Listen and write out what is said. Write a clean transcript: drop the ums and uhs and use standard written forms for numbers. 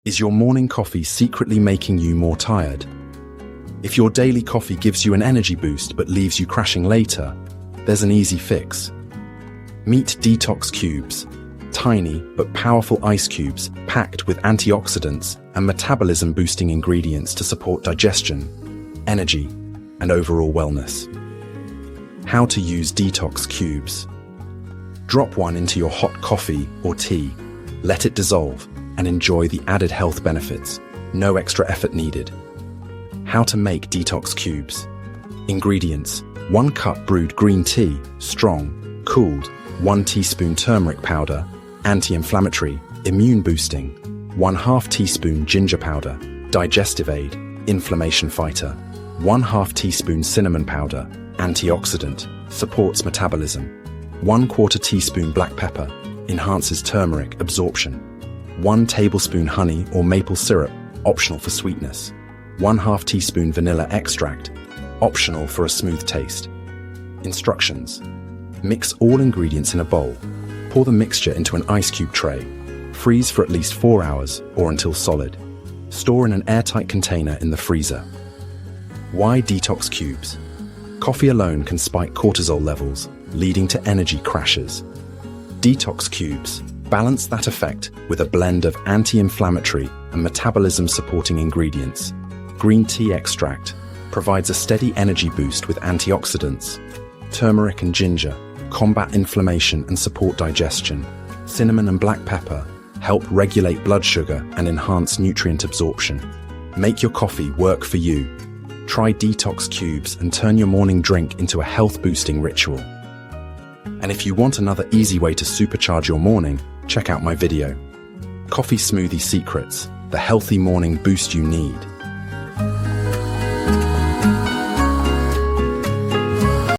Is your morning coffee secretly making you more tired? If your daily coffee gives you an energy boost but leaves you crashing later, there's an easy fix. Meet Detox Cubes, tiny but powerful ice cubes packed with antioxidants and metabolism-boosting ingredients to support digestion, energy, and overall wellness. How to use Detox Cubes. Drop one into your hot coffee or tea, let it dissolve, and enjoy the added health benefits. No extra effort needed. How to make Detox Cubes. Ingredients: 1 cup brewed green tea, strong, cooled, 1 teaspoon turmeric powder, anti-inflammatory, immune boosting, 1/2 teaspoon ginger powder, digestive aid, inflammation fighter, 1/2 teaspoon cinnamon powder, antioxidant, supports metabolism, 1/4 teaspoon black pepper, enhances turmeric absorption, 1 tablespoon honey or maple syrup, optional for sweetness, 1/2 teaspoon vanilla extract, optional for a smooth taste. Instructions: mix all ingredients in a bowl. Pour the mixture into an ice cube tray. Freeze for at least 4 hours or until solid. Store in an airtight container in the freezer. Why Detox Cubes? Coffee alone can spike cortisol levels, leading to energy crashes. Detox Cubes balance that effect with a blend of anti-inflammatory and metabolism-supporting ingredients. Green tea extract provides a steady energy boost with antioxidants. Turmeric and ginger combat inflammation and support digestion. Cinnamon and black pepper help regulate blood sugar and enhance nutrient absorption. Make your coffee work for you. Try Detox Cubes and turn your morning drink into a health-boosting ritual. And if you want another easy way to supercharge your morning, check out my video, Coffee Smoothie Secrets, the healthy morning boost you need.